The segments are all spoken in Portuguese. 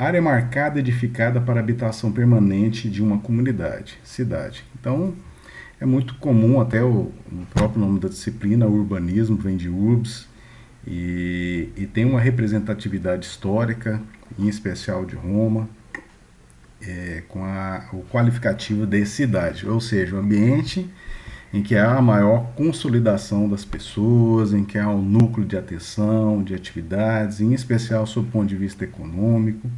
área marcada edificada para habitação permanente de uma comunidade, cidade. Então, é muito comum, até o próprio nome da disciplina, urbanismo, vem de urbs, e tem uma representatividade histórica, em especial de Roma, com o qualificativo de cidade, ou seja, o ambiente em que há a maior consolidação das pessoas, em que há um núcleo de atenção, de atividades, em especial sob o ponto de vista econômico,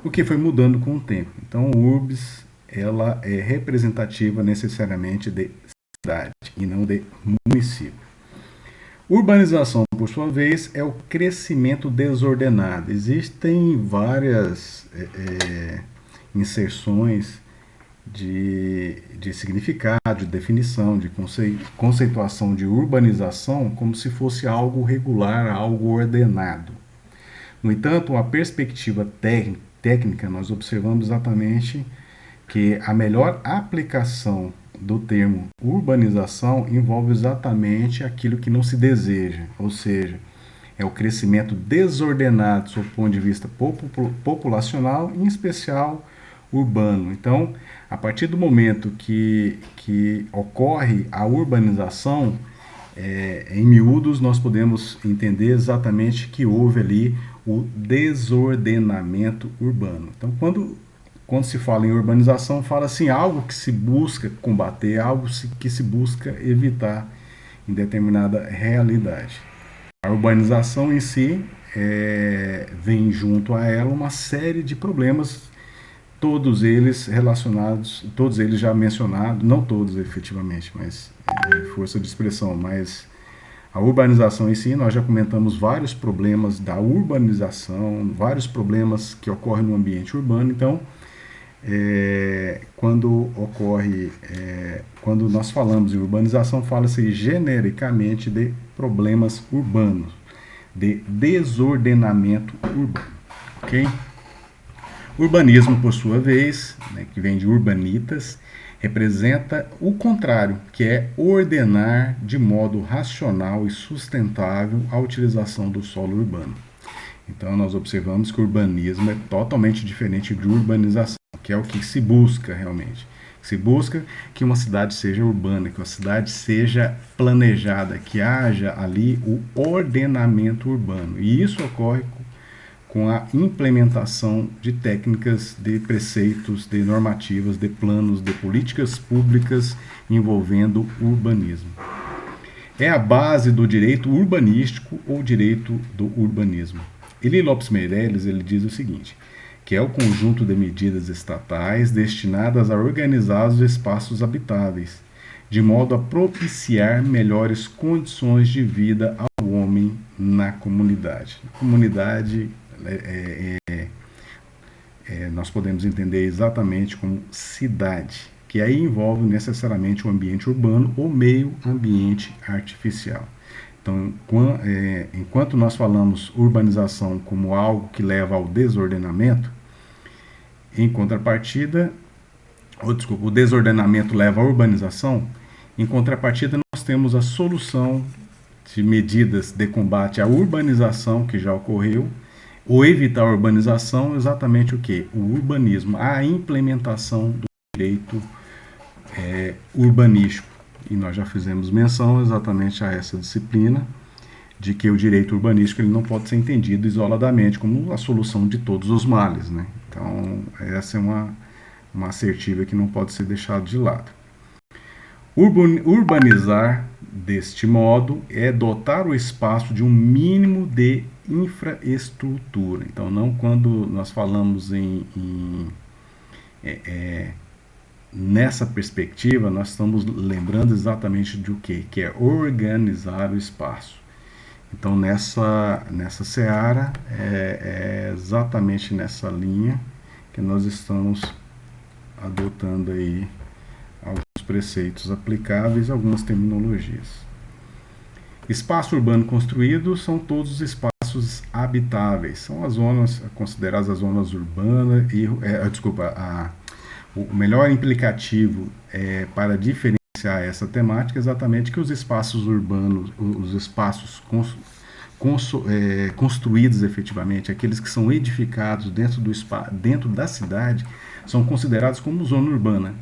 o que foi mudando com o tempo. Então, o URBS ela é representativa necessariamente de cidade e não de município. Urbanização, por sua vez, é o crescimento desordenado. Existem várias inserções de significado, de definição, de conceituação de urbanização como se fosse algo regular, algo ordenado. No entanto, a perspectiva técnica, nós observamos exatamente que a melhor aplicação do termo urbanização envolve exatamente aquilo que não se deseja, ou seja, é o crescimento desordenado sob o ponto de vista populacional, em especial urbano. Então, a partir do momento que ocorre a urbanização, em miúdos, nós podemos entender exatamente que houve ali o desordenamento urbano. Então, quando se fala em urbanização, fala-se em algo que se busca combater, algo que se busca evitar em determinada realidade. A urbanização em si vem junto a ela uma série de problemas, todos eles relacionados, todos eles já mencionados, não todos efetivamente, mas força de expressão, mas a urbanização em si, nós já comentamos vários problemas da urbanização, vários problemas que ocorrem no ambiente urbano. Então, quando nós falamos em urbanização, fala-se genericamente de problemas urbanos, de desordenamento urbano, ok? Urbanismo, por sua vez, que vem de urbanitas, representa o contrário, que é ordenar de modo racional e sustentável a utilização do solo urbano. Então, nós observamos que o urbanismo é totalmente diferente de urbanização, que é o que se busca realmente. Se busca que uma cidade seja urbana, que uma cidade seja planejada, que haja ali o ordenamento urbano. E isso ocorre com a implementação de técnicas, de preceitos, de normativas, de planos, de políticas públicas envolvendo urbanismo. É a base do direito urbanístico ou direito do urbanismo. Eli Lopes Meireles ele diz o seguinte, que é o conjunto de medidas estatais destinadas a organizar os espaços habitáveis, de modo a propiciar melhores condições de vida ao homem na comunidade. Comunidade nós podemos entender exatamente como cidade, que aí envolve necessariamente o ambiente urbano ou meio ambiente artificial. Então, enquanto nós falamos urbanização como algo que leva ao desordenamento, em contrapartida, o desordenamento leva à urbanização, em contrapartida nós temos a solução de medidas de combate à urbanização que já ocorreu, ou evitar a urbanização, exatamente o que? O urbanismo, a implementação do direito urbanístico. E nós já fizemos menção exatamente a essa disciplina, de que o direito urbanístico ele não pode ser entendido isoladamente como a solução de todos os males, né? Então, essa é uma assertiva que não pode ser deixada de lado. Urbanizar, deste modo, é dotar o espaço de um mínimo de infraestrutura. Então, não quando nós falamos nessa perspectiva, nós estamos lembrando exatamente de o quê? Que é organizar o espaço. Então, nessa seara, é exatamente nessa linha que nós estamos adotando aí alguns preceitos aplicáveis, algumas terminologias. Espaço urbano construído são todos os espaços habitáveis, são as zonas consideradas as zonas urbanas e, o melhor implicativo para diferenciar essa temática é exatamente que os espaços urbanos, os espaços construídos efetivamente, aqueles que são edificados dentro da cidade, são considerados como zona urbana,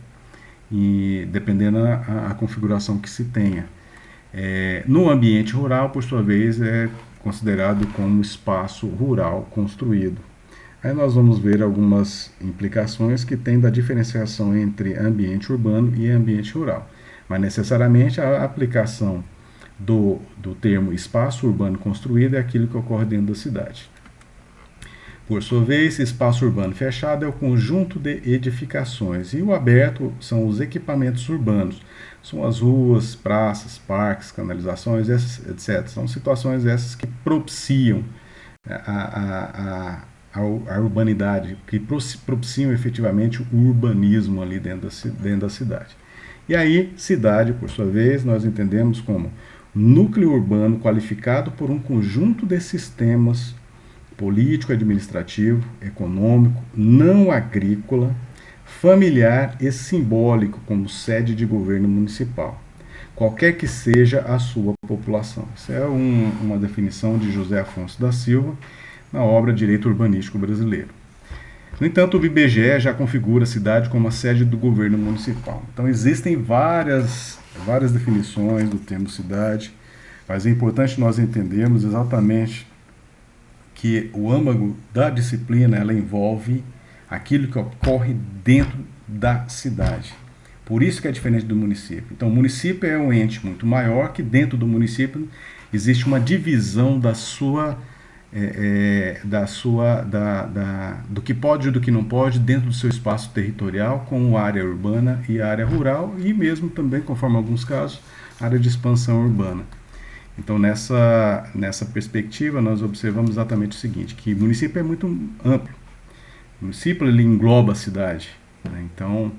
e dependendo a configuração que se tenha. No ambiente rural, por sua vez, é considerado como espaço rural construído. Aí nós vamos ver algumas implicações que tem da diferenciação entre ambiente urbano e ambiente rural. Mas necessariamente a aplicação do termo espaço urbano construído é aquilo que ocorre dentro da cidade. Por sua vez, espaço urbano fechado é o conjunto de edificações e o aberto são os equipamentos urbanos. São as ruas, praças, parques, canalizações, etc. São situações essas que propiciam a urbanidade, que propiciam efetivamente o urbanismo ali dentro da cidade. E aí, cidade, por sua vez, nós entendemos como núcleo urbano qualificado por um conjunto de sistemas político, administrativo, econômico, não agrícola, familiar e simbólico como sede de governo municipal, qualquer que seja a sua população. Isso é uma definição de José Afonso da Silva na obra Direito Urbanístico Brasileiro. No entanto, o IBGE já configura a cidade como a sede do governo municipal. Então existem várias definições do termo cidade, mas é importante nós entendermos exatamente que o âmago da disciplina ela envolve aquilo que ocorre dentro da cidade. Por isso que é diferente do município. Então, o município é um ente muito maior que dentro do município existe uma divisão do que pode e do que não pode dentro do seu espaço territorial, como área urbana e área rural, e mesmo também, conforme alguns casos, área de expansão urbana. Então, nessa perspectiva, nós observamos exatamente o seguinte, que o município é muito amplo. O município ele engloba a cidade, né? Então,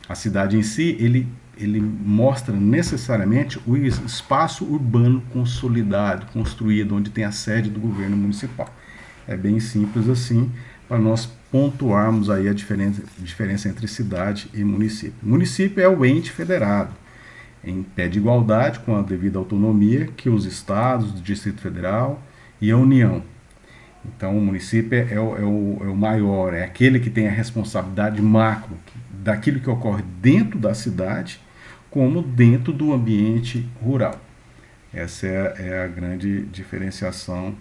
a cidade em si, ele mostra necessariamente o espaço urbano consolidado, construído, onde tem a sede do governo municipal. É bem simples assim, para nós pontuarmos aí a diferença entre cidade e município. O município é o ente federado, em pé de igualdade com a devida autonomia que os estados, o Distrito Federal e a União. Então, o município é o maior, é aquele que tem a responsabilidade macro daquilo que ocorre dentro da cidade, como dentro do ambiente rural. Essa é a grande diferenciação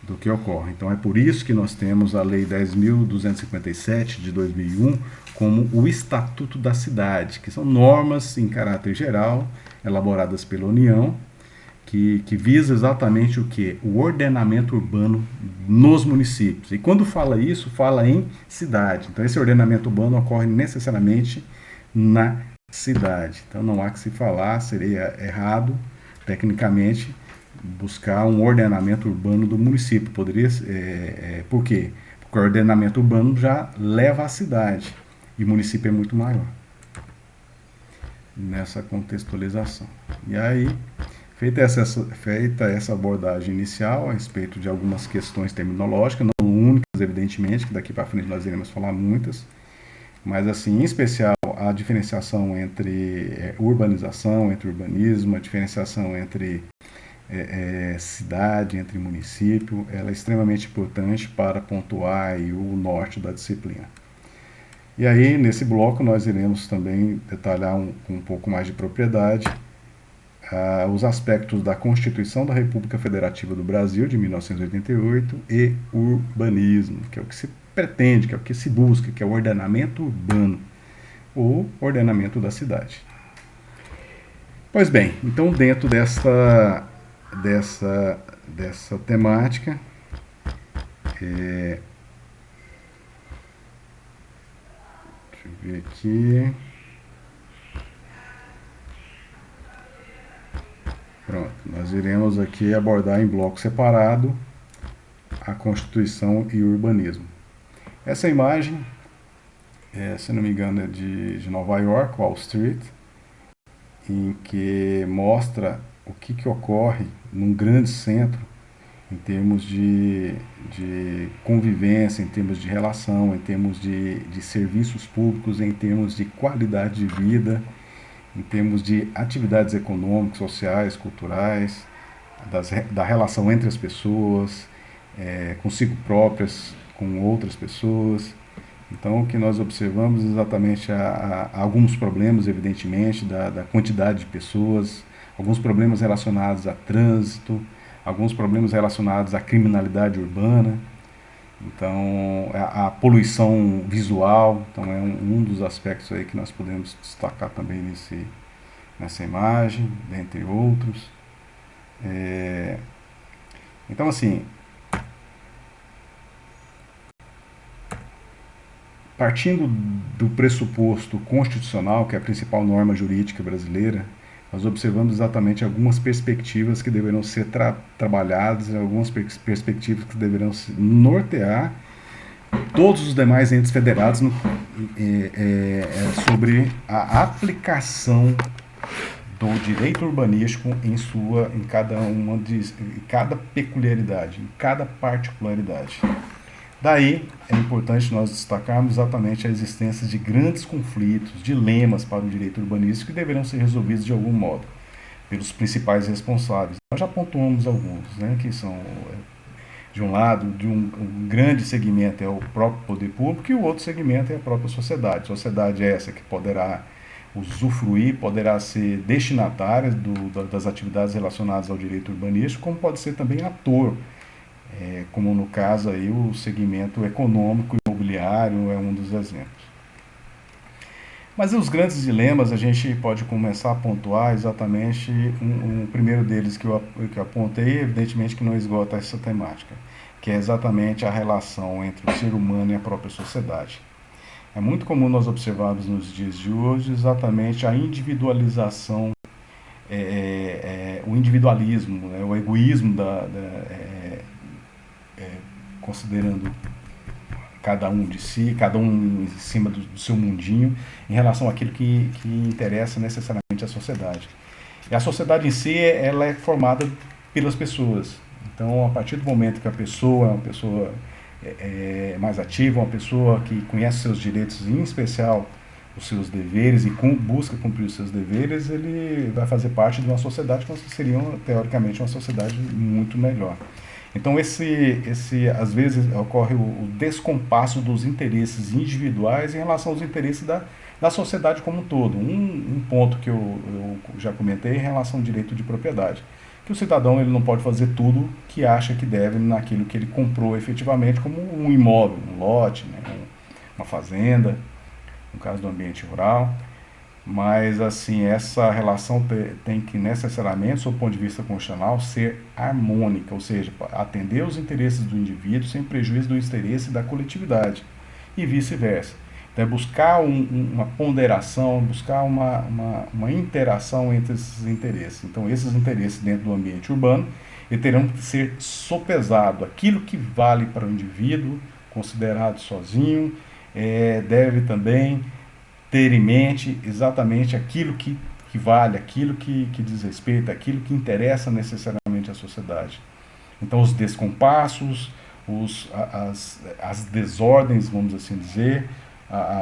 do que ocorre. Então, é por isso que nós temos a Lei 10.257 de 2001 como o Estatuto da Cidade, que são normas em caráter geral, elaboradas pela União, que visa exatamente o que? O ordenamento urbano nos municípios. E quando fala isso, fala em cidade. Então, esse ordenamento urbano ocorre necessariamente na cidade. Então, não há que se falar, seria errado, tecnicamente, buscar um ordenamento urbano do município. Poderia, por quê? Porque o ordenamento urbano já leva à cidade e o município é muito maior nessa contextualização. E aí, feita essa abordagem inicial a respeito de algumas questões terminológicas, não únicas, evidentemente, que daqui para frente nós iremos falar muitas, mas assim, em especial a diferenciação entre urbanização, entre urbanismo, a diferenciação entre cidade, entre município, ela é extremamente importante para pontuar aí o norte da disciplina. E aí, nesse bloco, nós iremos também detalhar com um pouco mais de propriedade os aspectos da Constituição da República Federativa do Brasil, de 1988, e urbanismo, que é o que se pretende, que é o que se busca, que é o ordenamento urbano, ou ordenamento da cidade. Pois bem, então dentro dessa temática, deixa eu ver aqui. Pronto, nós iremos aqui abordar em bloco separado a Constituição e o urbanismo. Essa imagem, se não me engano, é de Nova York, Wall Street, em que mostra o que ocorre num grande centro em termos de convivência, em termos de relação, em termos de serviços públicos, em termos de qualidade de vida, em termos de atividades econômicas, sociais, culturais, da relação entre as pessoas, consigo próprias, com outras pessoas. Então, o que nós observamos exatamente alguns problemas, evidentemente, da quantidade de pessoas, alguns problemas relacionados a trânsito, alguns problemas relacionados à criminalidade urbana, então a poluição visual, então é um dos aspectos aí que nós podemos destacar também nessa imagem, dentre outros. Então, assim, partindo do pressuposto constitucional, que é a principal norma jurídica brasileira, nós observamos exatamente algumas perspectivas que deverão ser trabalhadas, algumas perspectivas que deverão nortear todos os demais entes federados sobre a aplicação do direito urbanístico em cada peculiaridade, em cada particularidade. Daí é importante nós destacarmos exatamente a existência de grandes conflitos, dilemas para o direito urbanístico que deverão ser resolvidos de algum modo pelos principais responsáveis. Nós já pontuamos alguns, né, que são, de um lado, um grande segmento é o próprio poder público e o outro segmento é a própria sociedade. Sociedade essa que poderá usufruir, poderá ser destinatária das atividades relacionadas ao direito urbanístico, como pode ser também ator, como no caso aí o segmento econômico imobiliário é um dos exemplos. Mas os grandes dilemas a gente pode começar a pontuar exatamente um primeiro deles que eu apontei, evidentemente que não esgota essa temática, que é exatamente a relação entre o ser humano e a própria sociedade. É muito comum nós observarmos nos dias de hoje exatamente a individualização, o individualismo, né, o egoísmo considerando cada um de si, cada um em cima do seu mundinho, em relação àquilo que interessa necessariamente à sociedade. E a sociedade em si, ela é formada pelas pessoas. Então, a partir do momento que a pessoa é uma pessoa mais ativa, uma pessoa que conhece seus direitos, em especial os seus deveres, e busca cumprir os seus deveres, ele vai fazer parte de uma sociedade que seria, teoricamente, uma sociedade muito melhor. Então, às vezes, ocorre o descompasso dos interesses individuais em relação aos interesses da sociedade como um todo. Um ponto que eu já comentei é em relação ao direito de propriedade. Que o cidadão ele não pode fazer tudo que acha que deve naquilo que ele comprou efetivamente, como um imóvel, um lote, né, uma fazenda, no caso do ambiente rural. Mas, assim, essa relação tem que necessariamente, sob o ponto de vista constitucional, ser harmônica, ou seja, atender os interesses do indivíduo sem prejuízo do interesse da coletividade e vice-versa. Então, é buscar uma ponderação, buscar uma interação entre esses interesses. Então, esses interesses dentro do ambiente urbano terão que ser sopesados. Aquilo que vale para o indivíduo, considerado sozinho, deve também ter em mente exatamente aquilo que vale, aquilo que diz respeito, aquilo que interessa necessariamente à sociedade. Então, os descompassos, as desordens, vamos assim dizer,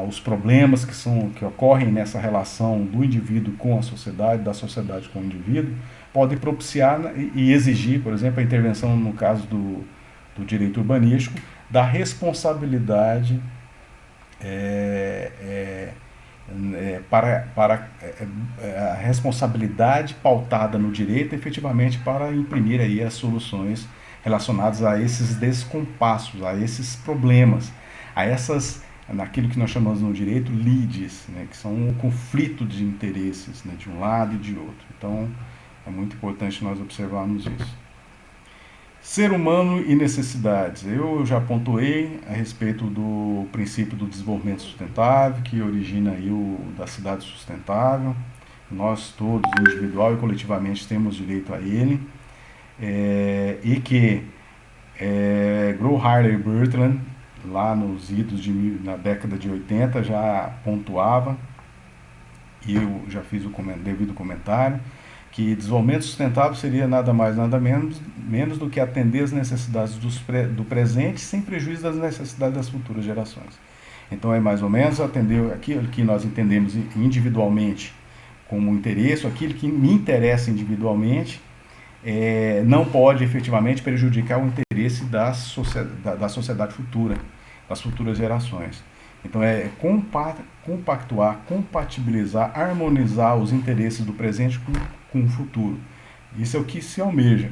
os problemas que ocorrem nessa relação do indivíduo com a sociedade, da sociedade com o indivíduo, podem propiciar e exigir, por exemplo, a intervenção, no caso do direito urbanístico, da responsabilidade para a responsabilidade pautada no direito, efetivamente, para imprimir aí as soluções relacionadas a esses descompassos, a esses problemas, naquilo que nós chamamos no direito, lides, né, que são um conflito de interesses, né, de um lado e de outro. Então, é muito importante nós observarmos isso. Ser humano e necessidades. Eu já pontuei a respeito do princípio do desenvolvimento sustentável, que origina aí da cidade sustentável. Nós todos, individual e coletivamente, temos direito a ele. E que Gro Harley Brundtland, lá nos idos na década de 80, já pontuava, e eu já fiz o devido comentário, que desenvolvimento sustentável seria nada mais, nada menos do que atender as necessidades do presente sem prejuízo das necessidades das futuras gerações. Então, é mais ou menos atender aquilo que nós entendemos individualmente como interesse, aquilo que me interessa individualmente, não pode efetivamente prejudicar o interesse da sociedade futura, das futuras gerações. Então compactuar, compatibilizar, harmonizar os interesses do presente com o futuro. Isso é o que se almeja.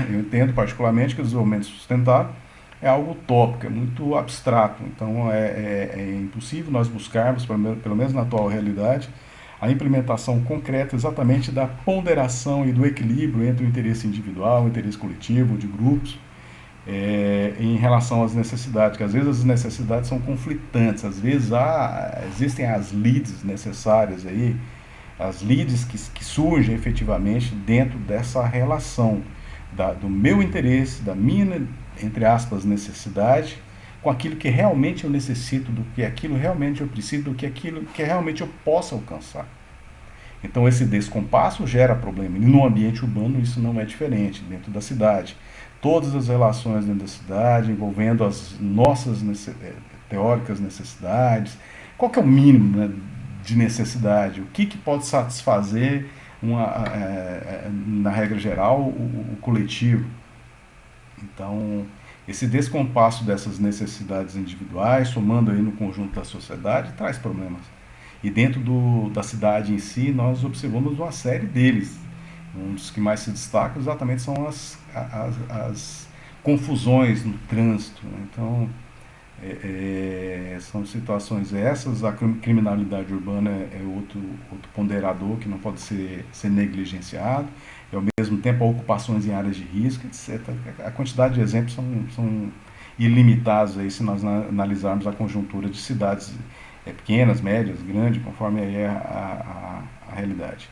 Eu entendo particularmente que o desenvolvimento sustentável é algo utópico, é muito abstrato. Então é impossível nós buscarmos, pelo menos na atual realidade, a implementação concreta exatamente da ponderação e do equilíbrio entre o interesse individual, o interesse coletivo, de grupos, em relação às necessidades, que às vezes as necessidades são conflitantes, às vezes existem as leads necessárias aí, as leads que surgem efetivamente dentro dessa relação do meu interesse, da minha, entre aspas, necessidade, com aquilo que realmente eu necessito, do que aquilo realmente eu preciso, do que aquilo que realmente eu possa alcançar. Então esse descompasso gera problema. E no ambiente urbano isso não é diferente, dentro da cidade. Todas as relações dentro da cidade, envolvendo as nossas teóricas necessidades, qual que é o mínimo, né, de necessidade, o que pode satisfazer, na regra geral, o coletivo. Então, esse descompasso dessas necessidades individuais, somando aí no conjunto da sociedade, traz problemas. E dentro da cidade em si, nós observamos uma série deles. Um dos que mais se destaca exatamente são as confusões no trânsito. Então, são situações essas. A criminalidade urbana é outro ponderador que não pode ser negligenciado. E, ao mesmo tempo, a ocupações em áreas de risco, etc. A quantidade de exemplos são ilimitados aí, se nós analisarmos a conjuntura de cidades pequenas, médias, grandes, conforme aí é a realidade.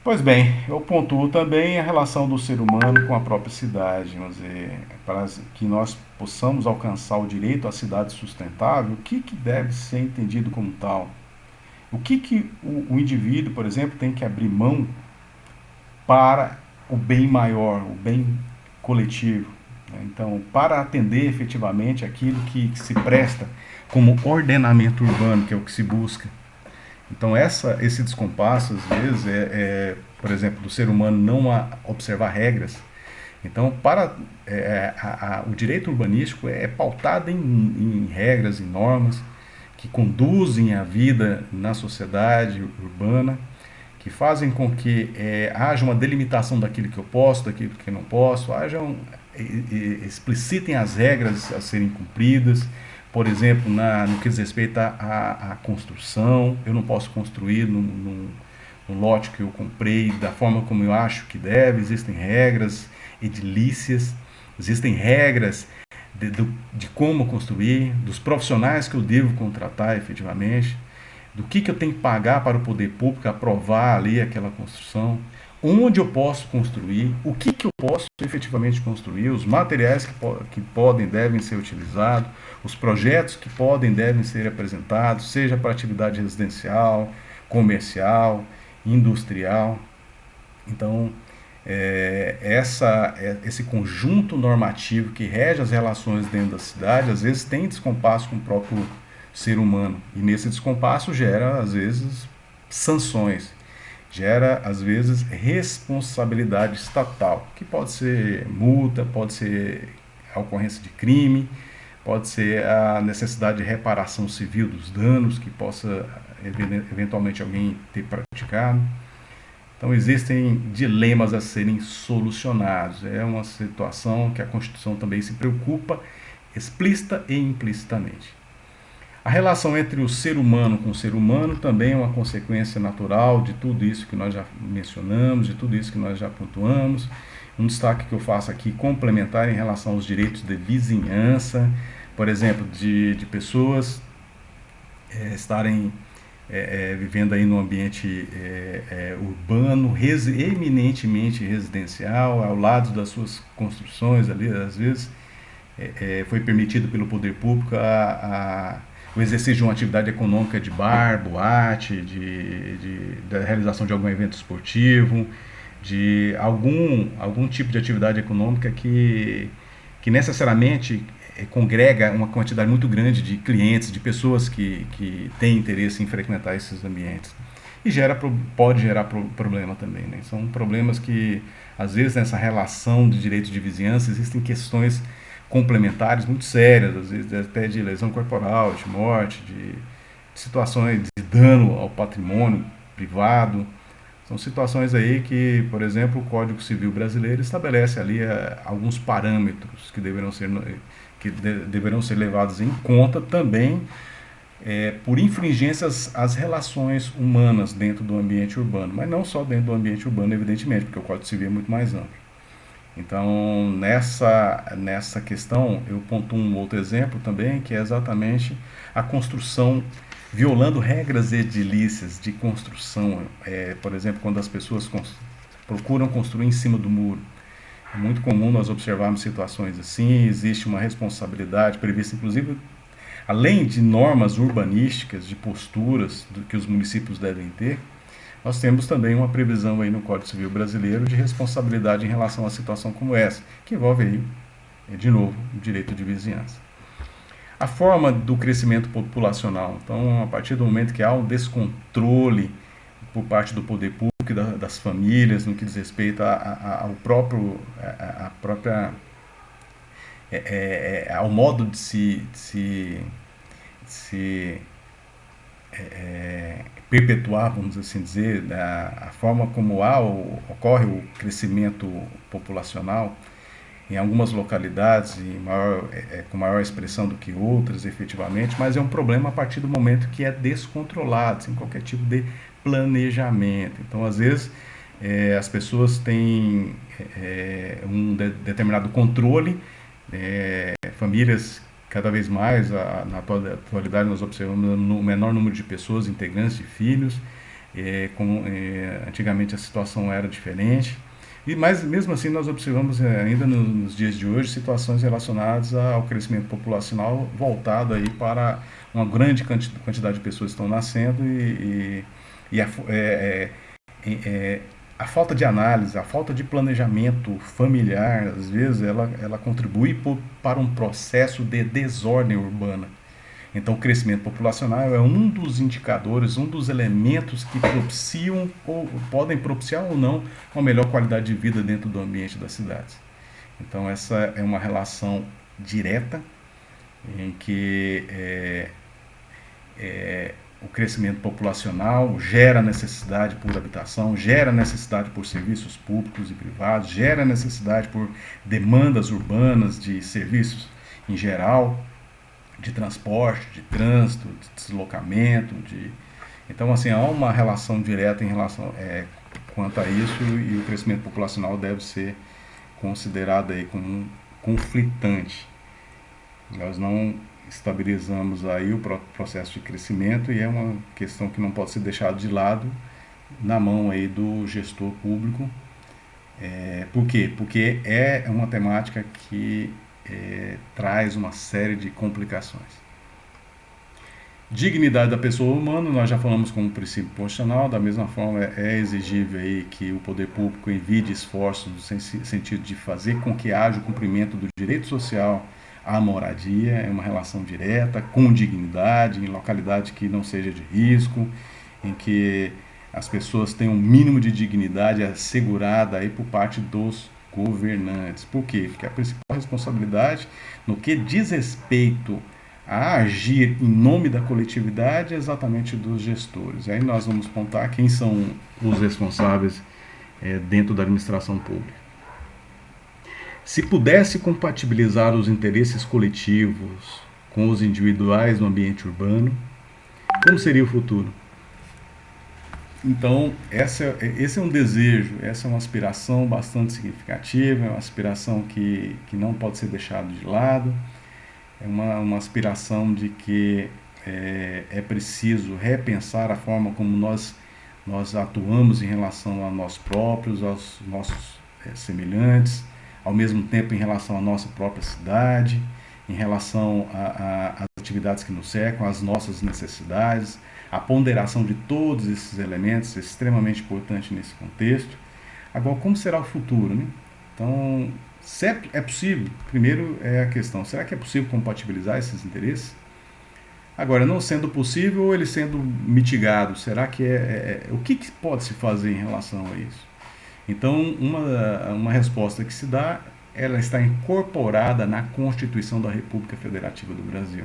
Pois bem, eu pontuo também a relação do ser humano com a própria cidade, vamos dizer, para que nós possamos alcançar o direito à cidade sustentável, o que deve ser entendido como tal? O que o indivíduo, por exemplo, tem que abrir mão para o bem maior, o bem coletivo? Então, para atender efetivamente aquilo que se presta como ordenamento urbano, que é o que se busca. Então, esse descompasso, às vezes, por exemplo, do ser humano não observar regras. Então, o direito urbanístico é pautado em regras e normas que conduzem a vida na sociedade urbana, que fazem com que haja uma delimitação daquilo que eu posso, daquilo que eu não posso, explicitem as regras a serem cumpridas. Por exemplo, no que diz respeito à construção, eu não posso construir num lote que eu comprei da forma como eu acho que deve. Existem regras edilícias, existem regras de como construir, dos profissionais que eu devo contratar efetivamente, do que eu tenho que pagar para o poder público aprovar ali aquela construção, onde eu posso construir, o que eu posso efetivamente construir, os materiais que podem, devem ser utilizados, os projetos que podem, devem ser apresentados, seja para atividade residencial, comercial, industrial. Então, esse conjunto normativo que rege as relações dentro da cidade, às vezes tem descompasso com o próprio ser humano. E nesse descompasso gera, às vezes, sanções. Gera, às vezes, responsabilidade estatal, que pode ser multa, pode ser a ocorrência de crime, pode ser a necessidade de reparação civil dos danos que possa, eventualmente, alguém ter praticado. Então, existem dilemas a serem solucionados. É uma situação que a Constituição também se preocupa, explícita e implicitamente. A relação entre o ser humano com o ser humano também é uma consequência natural de tudo isso que nós já mencionamos, de tudo isso que nós já pontuamos. Um destaque que eu faço aqui, complementar em relação aos direitos de vizinhança, por exemplo, de pessoas estarem vivendo aí num ambiente urbano, eminentemente residencial, ao lado das suas construções ali, às vezes foi permitido pelo poder público o exercício de uma atividade econômica de bar, boate, da realização de algum evento esportivo, de algum tipo de atividade econômica que necessariamente congrega uma quantidade muito grande de clientes, de pessoas que têm interesse em frequentar esses ambientes. e pode gerar problema também, né? São problemas que, às vezes, nessa relação de direito de vizinhança, existem questões complementares muito sérias, às vezes até de lesão corporal, de morte, de situações de dano ao patrimônio privado. São situações aí que, por exemplo, o Código Civil brasileiro estabelece ali alguns parâmetros que deverão ser levados em conta também por infringências às relações humanas dentro do ambiente urbano, mas não só dentro do ambiente urbano, evidentemente, porque o Código Civil é muito mais amplo. Então, nessa questão, eu pontuo um outro exemplo também, que é exatamente a construção violando regras edilícias de construção. Por exemplo, quando as pessoas procuram construir em cima do muro. É muito comum nós observarmos situações assim, existe uma responsabilidade prevista, inclusive, além de normas urbanísticas, de posturas que os municípios devem ter, nós temos também uma previsão aí no Código Civil brasileiro de responsabilidade em relação a uma situação como essa, que envolve aí, de novo, o direito de vizinhança. A forma do crescimento populacional. Então, a partir do momento que há um descontrole por parte do poder público e das famílias no que diz respeito ao próprio, a própria, ao modo de se perpetuar, vamos assim dizer, a forma como ocorre o crescimento populacional em algumas localidades com maior expressão do que outras, efetivamente, mas é um problema a partir do momento que é descontrolado, sem qualquer tipo de planejamento. Então, às vezes, as pessoas têm um determinado controle, famílias cada vez mais, na atualidade nós observamos um menor número de pessoas, integrantes de filhos, antigamente a situação era diferente, mas mesmo assim nós observamos ainda nos dias de hoje situações relacionadas ao crescimento populacional voltado aí para uma grande quantidade de pessoas que estão nascendo e a falta de análise, a falta de planejamento familiar, às vezes ela contribui para um processo de desordem urbana. Então, o crescimento populacional é um dos indicadores, um dos elementos que propiciam ou podem propiciar ou não uma melhor qualidade de vida dentro do ambiente das cidades. Então, essa é uma relação direta em que o crescimento populacional gera necessidade por habitação, gera necessidade por serviços públicos e privados, gera necessidade por demandas urbanas de serviços em geral, de transporte, de trânsito, de deslocamento, então assim há uma relação direta em relação quanto a isso, e o crescimento populacional deve ser considerado aí como um conflitante. Nós não estabilizamos aí o processo de crescimento e é uma questão que não pode ser deixada de lado na mão aí do gestor público. Por quê? Porque é uma temática que traz uma série de complicações. Dignidade da pessoa humana, nós já falamos como princípio constitucional, da mesma forma é exigível aí que o poder público envide esforços no sentido de fazer com que haja o cumprimento do direito social à moradia, é uma relação direta, com dignidade, em localidade que não seja de risco, em que as pessoas tenham um mínimo de dignidade assegurada aí por parte dos governantes. Por quê? Porque a principal responsabilidade no que diz respeito a agir em nome da coletividade é exatamente dos gestores. Aí nós vamos contar quem são os responsáveis dentro da administração pública. Se pudesse compatibilizar os interesses coletivos com os individuais no ambiente urbano, como seria o futuro? Então, esse é um desejo, essa é uma aspiração bastante significativa, é uma aspiração que não pode ser deixada de lado, é uma aspiração de que é preciso repensar a forma como nós atuamos em relação a nós próprios, aos nossos semelhantes, ao mesmo tempo em relação à nossa própria cidade, em relação às atividades que nos cercam, às nossas necessidades, a ponderação de todos esses elementos é extremamente importante nesse contexto. Agora, como será o futuro, né? Então, se é possível, primeiro é a questão, será que é possível compatibilizar esses interesses? Agora, não sendo possível ou ele sendo mitigado, será que o que pode se fazer em relação a isso? Então, uma resposta que se dá, ela está incorporada na Constituição da República Federativa do Brasil.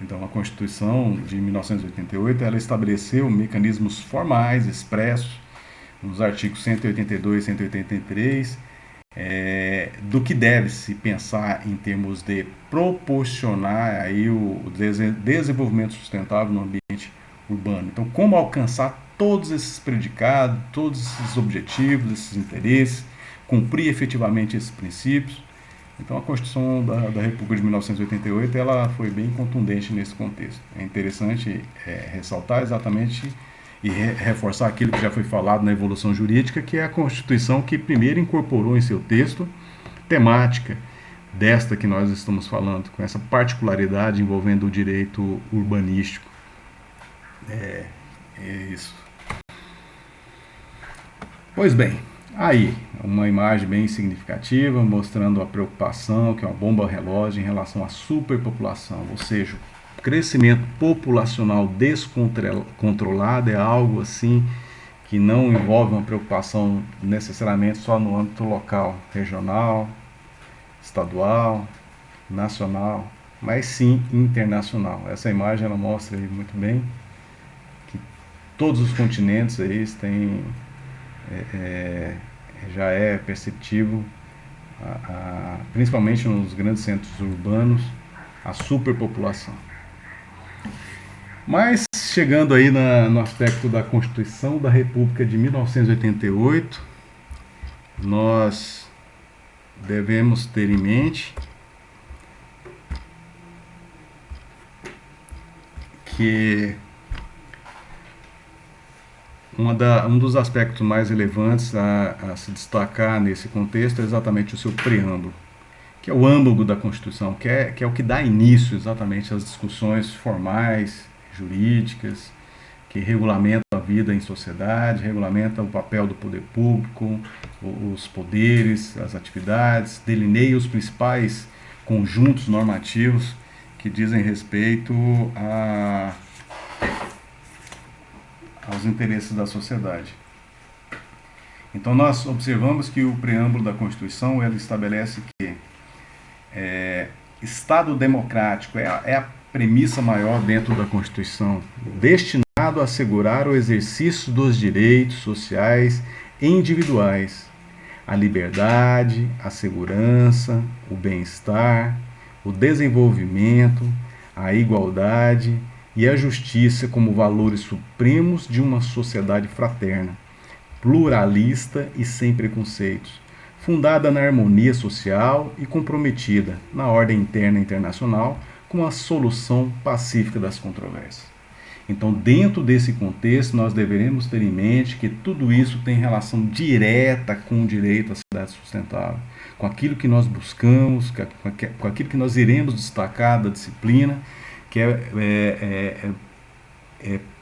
Então, a Constituição de 1988, ela estabeleceu mecanismos formais, expressos, nos artigos 182 e 183, do que deve-se pensar em termos de proporcionar aí o desenvolvimento sustentável no ambiente urbano. Então, como alcançar todos esses predicados, todos esses objetivos, esses interesses, cumprir efetivamente esses princípios. Então, a Constituição da República de 1988 ela foi bem contundente nesse contexto. É interessante ressaltar exatamente e reforçar aquilo que já foi falado na evolução jurídica, que é a Constituição que primeiro incorporou em seu texto temática desta que nós estamos falando, com essa particularidade envolvendo o direito urbanístico. É isso. Pois bem, aí, uma imagem bem significativa mostrando a preocupação, que é uma bomba relógio em relação à superpopulação, ou seja, o crescimento populacional descontrolado é algo assim que não envolve uma preocupação necessariamente só no âmbito local, regional, estadual, nacional, mas sim internacional. Essa imagem ela mostra aí muito bem que todos os continentes aí têm já é perceptível, principalmente nos grandes centros urbanos, a superpopulação. Mas, chegando aí no aspecto da Constituição da República de 1988, nós devemos ter em mente que um dos aspectos mais relevantes a se destacar nesse contexto é exatamente o seu preâmbulo, que é o âmago da Constituição, que é o que dá início exatamente às discussões formais, jurídicas, que regulamentam a vida em sociedade, regulamentam o papel do poder público, os poderes, as atividades, delineia os principais conjuntos normativos que dizem respeito aos interesses da sociedade. Então nós observamos que o preâmbulo da Constituição ele estabelece que Estado democrático é a premissa maior dentro da Constituição, destinado a assegurar o exercício dos direitos sociais e individuais, a liberdade, a segurança, o bem-estar, o desenvolvimento, a igualdade e a justiça como valores supremos de uma sociedade fraterna, pluralista e sem preconceitos, fundada na harmonia social e comprometida na ordem interna e internacional com a solução pacífica das controvérsias. Então, dentro desse contexto, nós deveremos ter em mente que tudo isso tem relação direta com o direito à cidade sustentável, com aquilo que nós buscamos, com aquilo que nós iremos destacar da disciplina, que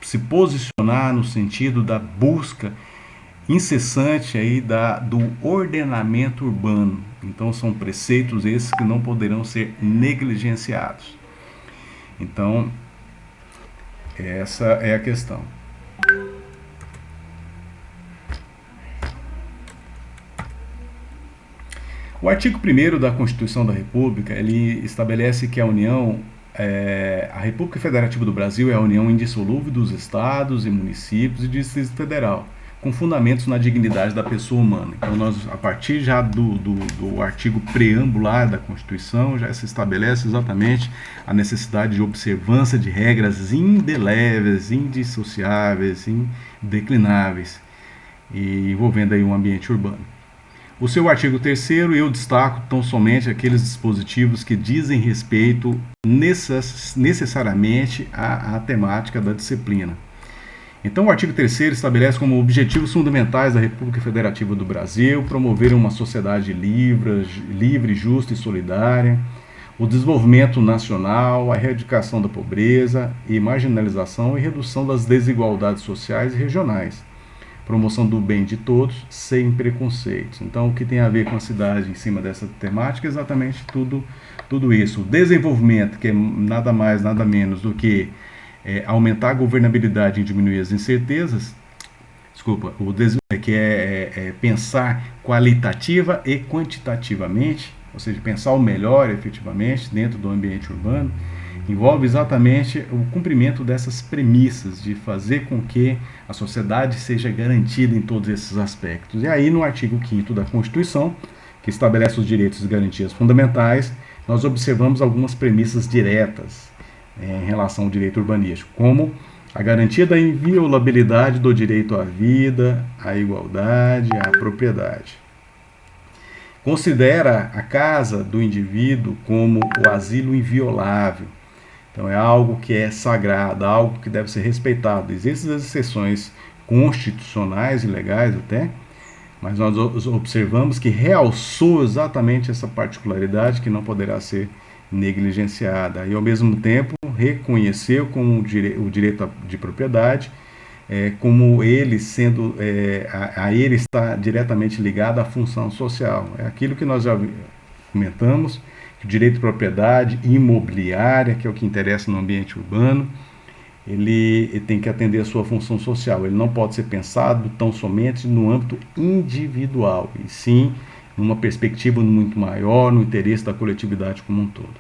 se posicionar no sentido da busca incessante aí do ordenamento urbano. Então, são preceitos esses que não poderão ser negligenciados. Então, essa é a questão. O artigo 1º da Constituição da República, ele estabelece que a República Federativa do Brasil é a união indissolúvel dos estados e municípios e do Distrito Federal, com fundamentos na dignidade da pessoa humana. Então, nós, a partir já do artigo preambular da Constituição, já se estabelece exatamente a necessidade de observância de regras indeléveis, indissociáveis, indeclináveis, e envolvendo aí um ambiente urbano. O seu artigo 3º, eu destaco tão somente aqueles dispositivos que dizem respeito necessariamente à temática da disciplina. Então, o artigo 3º estabelece como objetivos fundamentais da República Federativa do Brasil promover uma sociedade livre, justa e solidária, o desenvolvimento nacional, a erradicação da pobreza e marginalização e redução das desigualdades sociais e regionais, promoção do bem de todos, sem preconceitos. Então, o que tem a ver com a cidade em cima dessa temática é exatamente tudo isso. O desenvolvimento, que é nada mais, nada menos do que aumentar a governabilidade e diminuir as incertezas, que é pensar qualitativa e quantitativamente, ou seja, pensar o melhor efetivamente dentro do ambiente urbano, envolve exatamente o cumprimento dessas premissas de fazer com que a sociedade seja garantida em todos esses aspectos. E aí, no artigo 5º da Constituição, que estabelece os direitos e garantias fundamentais, nós observamos algumas premissas diretas em relação ao direito urbanístico, como a garantia da inviolabilidade do direito à vida, à igualdade, à propriedade. Considera a casa do indivíduo como o asilo inviolável. Então é algo que é sagrado, algo que deve ser respeitado. Existem as exceções constitucionais e legais até, mas nós observamos que realçou exatamente essa particularidade que não poderá ser negligenciada. E ao mesmo tempo reconheceu como o direito de propriedade, como ele sendo, a ele está diretamente ligado à função social. É aquilo que nós já comentamos, que o direito de propriedade imobiliária, que é o que interessa no ambiente urbano, ele tem que atender a sua função social. Ele não pode ser pensado tão somente no âmbito individual, e sim numa perspectiva muito maior, no interesse da coletividade como um todo.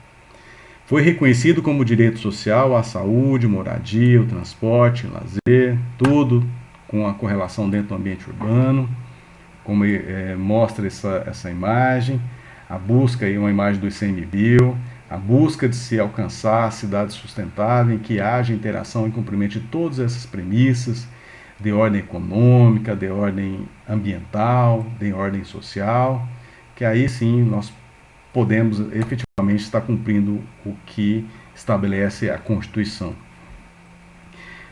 Foi reconhecido como direito social a saúde, moradia, o transporte, lazer, tudo com a correlação dentro do ambiente urbano, como mostra essa imagem, a busca aí, uma imagem do ICMBio, a busca de se alcançar a cidade sustentável em que haja interação e cumprimento de todas essas premissas de ordem econômica, de ordem ambiental, de ordem social, que aí sim nós podemos efetivamente estar cumprindo o que estabelece a Constituição.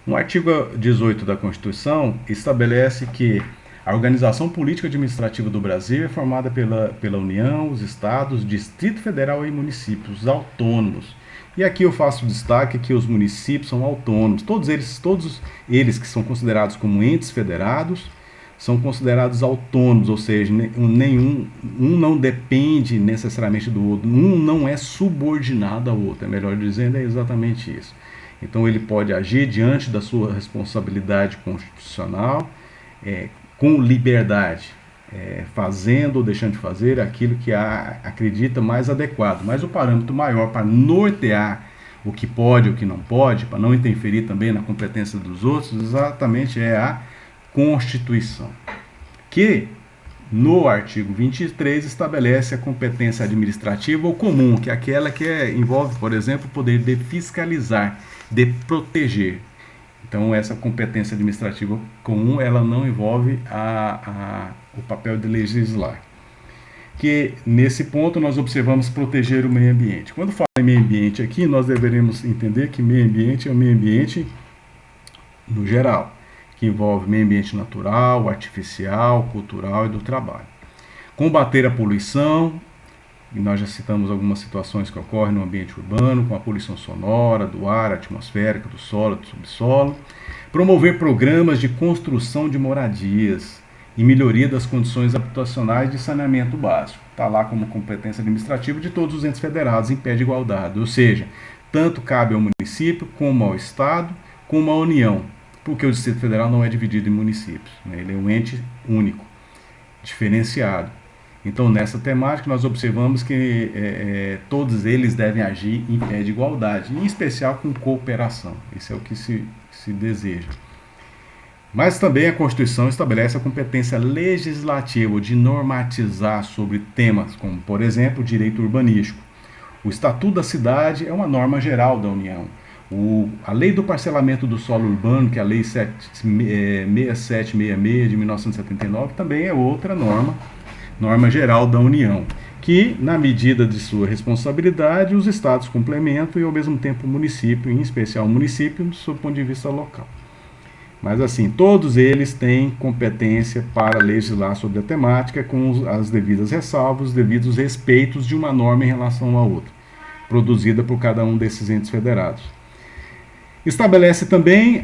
No artigo 18 da Constituição, estabelece que a organização política administrativa do Brasil é formada pela União, os Estados, Distrito Federal e municípios autônomos. E aqui eu faço destaque que os municípios são autônomos. Todos eles que são considerados como entes federados, são considerados autônomos, ou seja, um não depende necessariamente do outro, um não é subordinado ao outro, é melhor dizendo, é exatamente isso. Então ele pode agir diante da sua responsabilidade constitucional, com liberdade, fazendo ou deixando de fazer aquilo que acredita mais adequado. Mas o parâmetro maior para nortear o que pode e o que não pode, para não interferir também na competência dos outros, exatamente é a Constituição, que no artigo 23 estabelece a competência administrativa ou comum, que é aquela que envolve, por exemplo, o poder de fiscalizar, de proteger. Então essa competência administrativa comum, ela não envolve o papel de legislar. Que nesse ponto nós observamos proteger o meio ambiente. Quando fala em meio ambiente aqui, nós deveremos entender que meio ambiente é o meio ambiente no geral, que envolve meio ambiente natural, artificial, cultural e do trabalho. Combater a poluição, e nós já citamos algumas situações que ocorrem no ambiente urbano, com a poluição sonora, do ar, atmosférica, do solo, do subsolo. Promover programas de construção de moradias e melhoria das condições habitacionais de saneamento básico. Está lá como competência administrativa de todos os entes federados em pé de igualdade, ou seja, tanto cabe ao município, como ao Estado, como à União, porque o Distrito Federal não é dividido em municípios, né? Ele é um ente único, diferenciado. Então, nessa temática, nós observamos que todos eles devem agir em pé de igualdade, em especial com cooperação. Isso é o que se deseja. Mas também a Constituição estabelece a competência legislativa de normatizar sobre temas como, por exemplo, o direito urbanístico. O Estatuto da Cidade é uma norma geral da União. A Lei do Parcelamento do Solo Urbano, que é a Lei 6766 de 1979, também é outra norma geral da União, que, na medida de sua responsabilidade, os estados complementam e, ao mesmo tempo, o município, em especial o município, do seu ponto de vista local. Mas, assim, todos eles têm competência para legislar sobre a temática com as devidas ressalvas, os devidos respeitos de uma norma em relação à outra, produzida por cada um desses entes federados. Estabelece também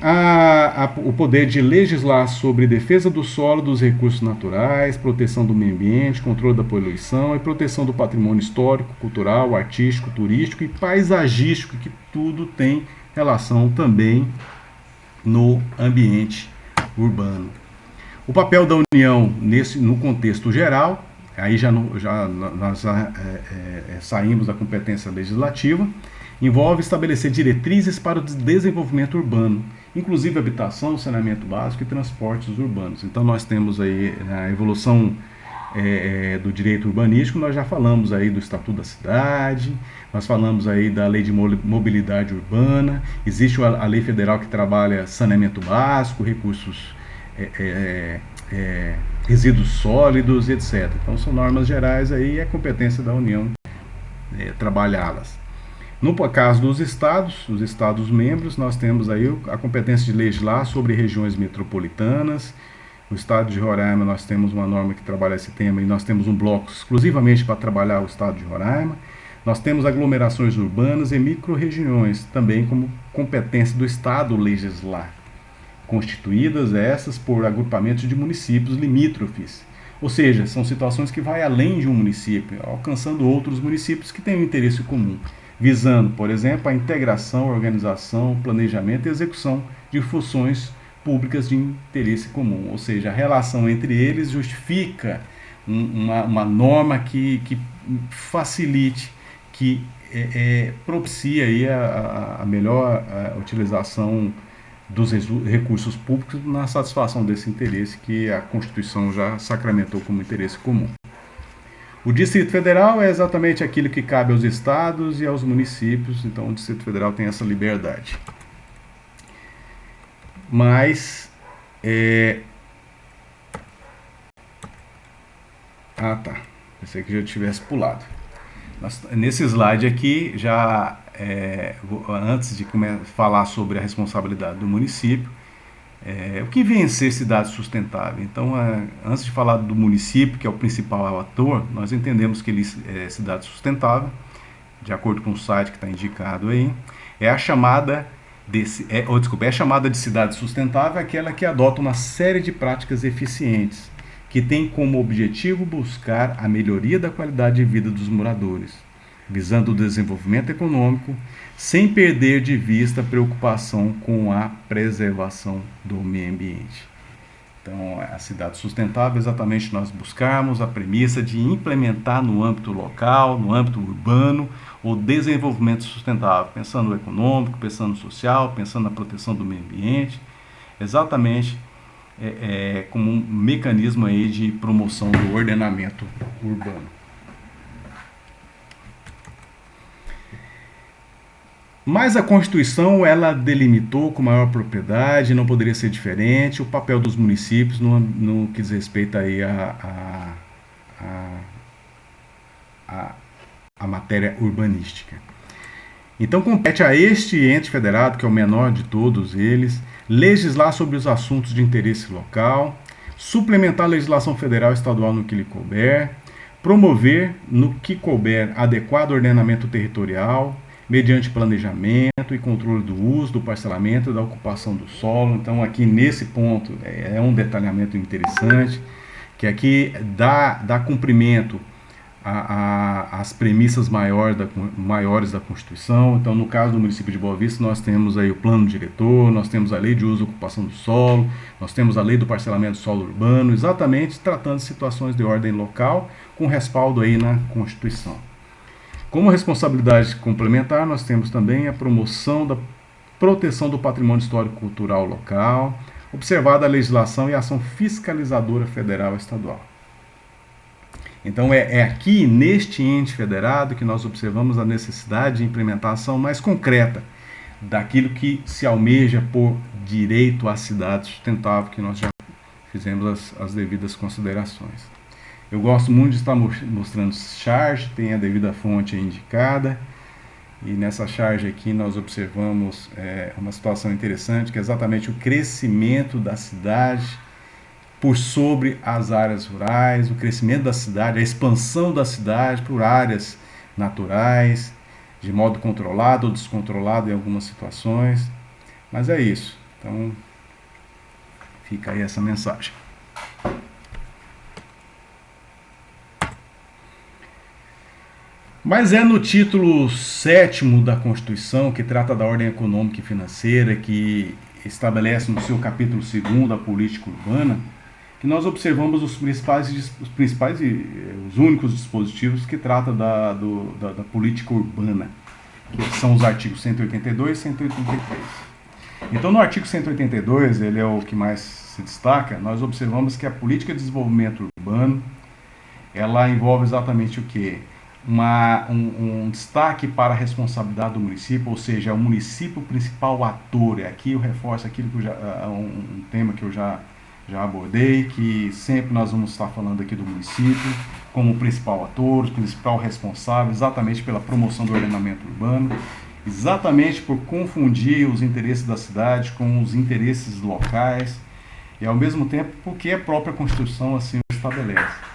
o poder de legislar sobre defesa do solo, dos recursos naturais, proteção do meio ambiente, controle da poluição e proteção do patrimônio histórico, cultural, artístico, turístico e paisagístico, que tudo tem relação também no ambiente urbano. O papel da União no contexto geral, aí nós saímos da competência legislativa, envolve estabelecer diretrizes para o desenvolvimento urbano, inclusive habitação, saneamento básico e transportes urbanos. Então nós temos aí a evolução do direito urbanístico, nós já falamos aí do Estatuto da Cidade, nós falamos aí da Lei de Mobilidade Urbana, existe a Lei Federal que trabalha saneamento básico, recursos, resíduos sólidos, etc. Então são normas gerais aí e é competência da União trabalhá-las. No caso dos estados, os estados membros, nós temos aí a competência de legislar sobre regiões metropolitanas. No estado de Roraima nós temos uma norma que trabalha esse tema e nós temos um bloco exclusivamente para trabalhar o estado de Roraima. Nós temos aglomerações urbanas e micro-regiões, também como competência do estado legislar, constituídas essas por agrupamentos de municípios limítrofes. Ou seja, são situações que vai além de um município, alcançando outros municípios que têm um interesse comum, visando, por exemplo, a integração, organização, planejamento e execução de funções públicas de interesse comum. Ou seja, a relação entre eles justifica uma norma que facilite, que propicie aí a melhor utilização dos recursos públicos na satisfação desse interesse que a Constituição já sacramentou como interesse comum. O Distrito Federal é exatamente aquilo que cabe aos estados e aos municípios, então o Distrito Federal tem essa liberdade. Mas, pensei que já tivesse pulado. Nesse slide aqui, já antes de falar sobre a responsabilidade do município, o que vem a ser cidade sustentável? Então, antes de falar do município, que é o principal ator, nós entendemos que ele é cidade sustentável, de acordo com o site que está indicado aí, a chamada de cidade sustentável aquela que adota uma série de práticas eficientes, que tem como objetivo buscar a melhoria da qualidade de vida dos moradores, visando o desenvolvimento econômico, sem perder de vista a preocupação com a preservação do meio ambiente. Então, a cidade sustentável é exatamente nós buscarmos a premissa de implementar no âmbito local, no âmbito urbano, o desenvolvimento sustentável, pensando no econômico, pensando no social, pensando na proteção do meio ambiente, exatamente como um mecanismo aí de promoção do ordenamento urbano. Mas a Constituição, ela delimitou com maior propriedade, não poderia ser diferente, o papel dos municípios no que diz respeito aí a matéria urbanística. Então compete a este ente federado, que é o menor de todos eles, legislar sobre os assuntos de interesse local, suplementar a legislação federal e estadual no que lhe couber, promover no que couber adequado ordenamento territorial, mediante planejamento e controle do uso, do parcelamento e da ocupação do solo. Então aqui nesse ponto é um detalhamento interessante, que aqui dá cumprimento às premissas maiores da Constituição. Então no caso do município de Boa Vista nós temos aí o plano diretor, nós temos a lei de uso e ocupação do solo, nós temos a lei do parcelamento do solo urbano, exatamente tratando de situações de ordem local, com respaldo aí na Constituição. Como responsabilidade complementar, nós temos também a promoção da proteção do patrimônio histórico-cultural local, observada a legislação e a ação fiscalizadora federal e estadual. Então é aqui, neste ente federado, que nós observamos a necessidade de implementação mais concreta daquilo que se almeja por direito à cidade sustentável, que nós já fizemos as devidas considerações. Eu gosto muito de estar mostrando charge, tem a devida fonte indicada, e nessa charge aqui nós observamos uma situação interessante, que é exatamente o crescimento da cidade por sobre as áreas rurais, o crescimento da cidade, a expansão da cidade por áreas naturais, de modo controlado ou descontrolado em algumas situações. Mas é isso. Então, fica aí essa mensagem. Mas é no título 7º da Constituição, que trata da ordem econômica e financeira, que estabelece no seu capítulo 2º a política urbana, que nós observamos os principais e os únicos dispositivos que tratam da política urbana, que são os artigos 182 e 183. Então, no artigo 182, ele é o que mais se destaca, nós observamos que a política de desenvolvimento urbano, ela envolve exatamente o quê? Um destaque para a responsabilidade do município, ou seja, é o município principal ator. Aqui eu reforço aquilo que um tema que eu já abordei, que sempre nós vamos estar falando aqui do município como principal ator, principal responsável, exatamente pela promoção do ordenamento urbano, exatamente por confundir os interesses da cidade com os interesses locais, e ao mesmo tempo porque a própria Constituição assim o estabelece.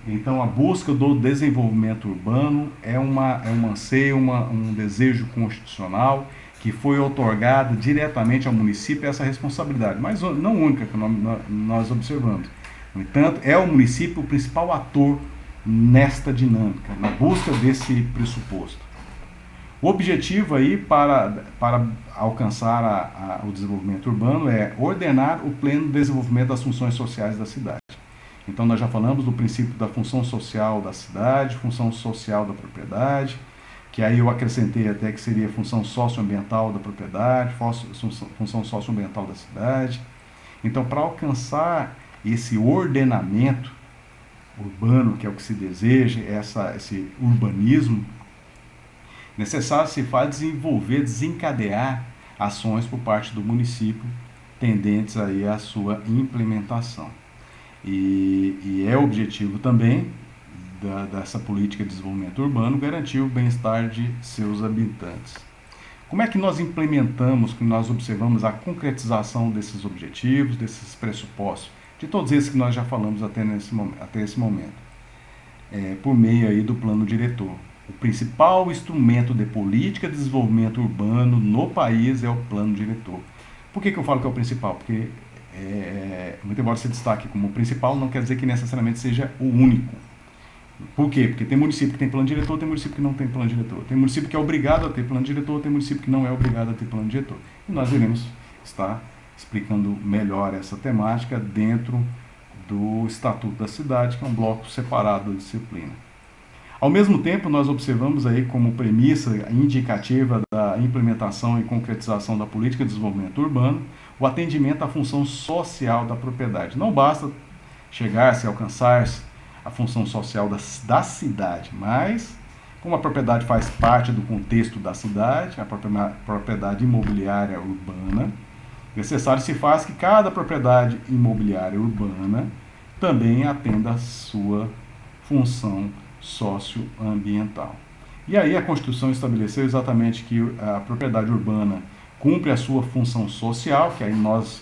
Então, a busca do desenvolvimento urbano é um anseio, um desejo constitucional que foi otorgado diretamente ao município essa responsabilidade, mas não única que nós observamos. No entanto, é o município o principal ator nesta dinâmica, na busca desse pressuposto. O objetivo aí para alcançar o desenvolvimento urbano é ordenar o pleno desenvolvimento das funções sociais da cidade. Então, nós já falamos do princípio da função social da cidade, função social da propriedade, que aí eu acrescentei até que seria função socioambiental da propriedade, função socioambiental da cidade. Então, para alcançar esse ordenamento urbano, que é o que se deseja, esse urbanismo, necessário se faz desenvolver, desencadear ações por parte do município tendentes aí à sua implementação. E é objetivo também dessa política de desenvolvimento urbano garantir o bem-estar de seus habitantes. Como é que nós implementamos, que nós observamos a concretização desses objetivos, desses pressupostos, de todos esses que nós já falamos até esse momento? Por meio aí do plano diretor. O principal instrumento de política de desenvolvimento urbano no país é o plano diretor. Por que eu falo que é o principal? Porque muito embora se destaque como o principal, não quer dizer que necessariamente seja o único. Por quê? Porque tem município que tem plano diretor, tem município que não tem plano diretor. Tem município que é obrigado a ter plano diretor, tem município que não é obrigado a ter plano diretor. E nós iremos estar explicando melhor essa temática dentro do Estatuto da Cidade, que é um bloco separado da disciplina. Ao mesmo tempo, nós observamos aí como premissa indicativa da implementação e concretização da política de desenvolvimento urbano o atendimento à função social da propriedade. Não basta chegar-se, alcançar-se a função social da cidade, mas como a propriedade faz parte do contexto da cidade, a propriedade imobiliária urbana, necessário se faz que cada propriedade imobiliária urbana também atenda a sua função socioambiental. E aí a Constituição estabeleceu exatamente que a propriedade urbana cumpre a sua função social, que aí nós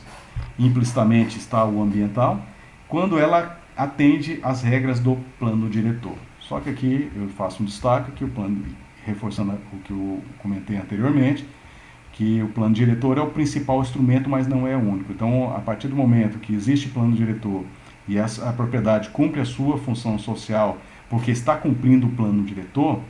implicitamente está o ambiental, quando ela atende às regras do plano diretor. Só que aqui eu faço um destaque que o plano, reforçando o que eu comentei anteriormente, que o plano diretor é o principal instrumento, mas não é o único. Então, a partir do momento que existe plano diretor e a propriedade cumpre a sua função social porque está cumprindo o plano diretor,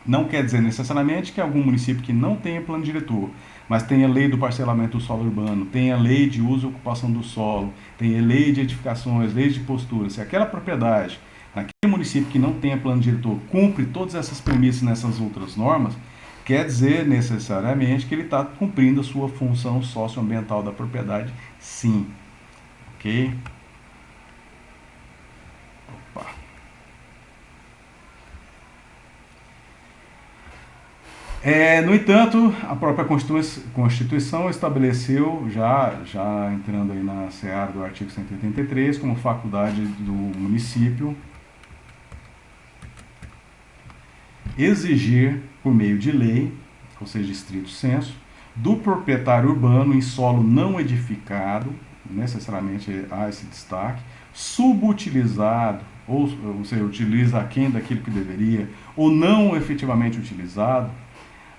não quer dizer necessariamente que algum município que não tenha plano diretor, mas tenha lei do parcelamento do solo urbano, tenha lei de uso e ocupação do solo, tenha lei de edificações, lei de postura, se aquela propriedade, naquele município que não tenha plano diretor, cumpre todas essas premissas nessas outras normas, quer dizer necessariamente que ele está cumprindo a sua função socioambiental da propriedade, sim. Ok? Opa. No entanto, a própria Constituição estabeleceu, já entrando aí na seara do artigo 183, como faculdade do município exigir, por meio de lei, ou seja, estrito sensu, do proprietário urbano em solo não edificado, necessariamente há esse destaque, subutilizado, ou seja, utiliza aquém daquilo que deveria, ou não efetivamente utilizado,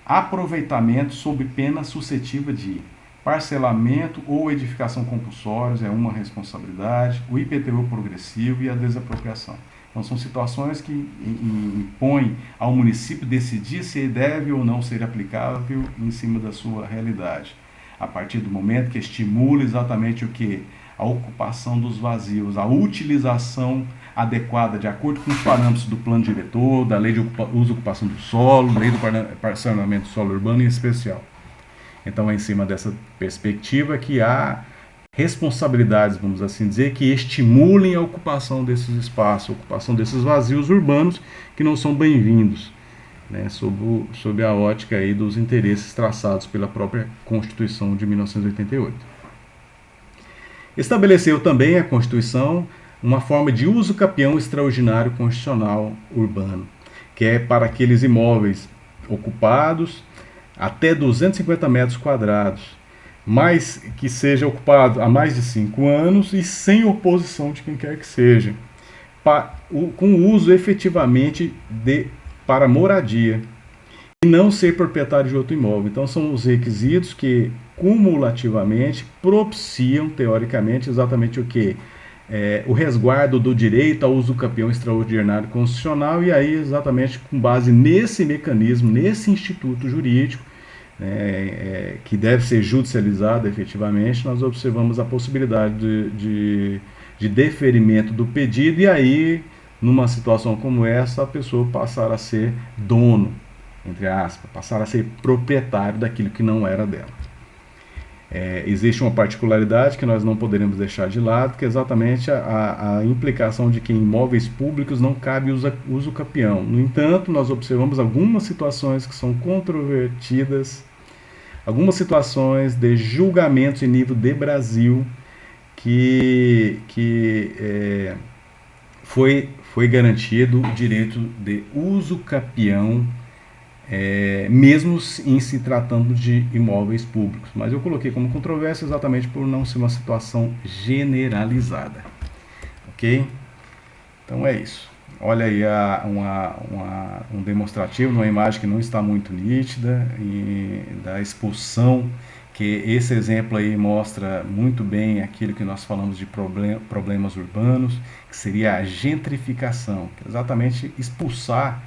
aproveitamento sob pena suscetível de parcelamento ou edificação compulsórios é uma responsabilidade, o IPTU progressivo e a desapropriação. Então, são situações que impõem ao município decidir se deve ou não ser aplicável em cima da sua realidade. A partir do momento que estimula exatamente o que? A ocupação dos vazios, a utilização adequada de acordo com os parâmetros do plano diretor, da lei de uso e ocupação do solo, lei do parcelamento do solo urbano em especial. Então, é em cima dessa perspectiva que há responsabilidades, vamos assim dizer, que estimulem a ocupação desses espaços, a ocupação desses vazios urbanos que não são bem-vindos, né, sob a ótica aí dos interesses traçados pela própria Constituição de 1988. Estabeleceu também a Constituição uma forma de uso capião extraordinário constitucional urbano, que é para aqueles imóveis ocupados até 250 metros quadrados, mas que seja ocupado há mais de 5 anos e sem oposição de quem quer que seja, com uso efetivamente para moradia, e não ser proprietário de outro imóvel. Então são os requisitos que cumulativamente propiciam, teoricamente, exatamente o que? O resguardo do direito ao uso capião extraordinário constitucional, e aí exatamente com base nesse mecanismo, nesse instituto jurídico, que deve ser judicializado efetivamente, nós observamos a possibilidade de deferimento do pedido, e aí, numa situação como essa, a pessoa passar a ser dono, entre aspas, passar a ser proprietário daquilo que não era dela. Existe uma particularidade que nós não poderemos deixar de lado, que é exatamente a implicação de que em imóveis públicos não cabe uso capião. No entanto, nós observamos algumas situações que são controvertidas, algumas situações de julgamentos em nível de Brasil que foi garantido o direito de uso capião, mesmo em se tratando de imóveis públicos. Mas eu coloquei como controvérsia exatamente por não ser uma situação generalizada. Ok? Então é isso. Olha aí um demonstrativo, uma imagem que não está muito nítida, da expulsão, que esse exemplo aí mostra muito bem aquilo que nós falamos de problemas urbanos, que seria a gentrificação, que é exatamente expulsar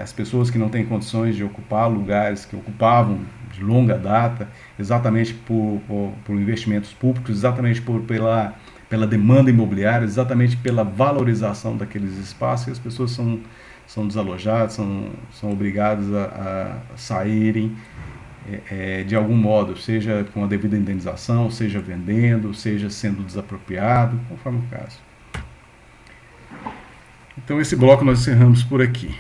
as pessoas que não têm condições de ocupar lugares que ocupavam de longa data, exatamente por investimentos públicos, exatamente pela demanda imobiliária, exatamente pela valorização daqueles espaços, e as pessoas são desalojadas, são obrigadas a saírem de algum modo, seja com a devida indenização, seja vendendo, seja sendo desapropriado, conforme o caso. Então esse bloco nós encerramos por aqui.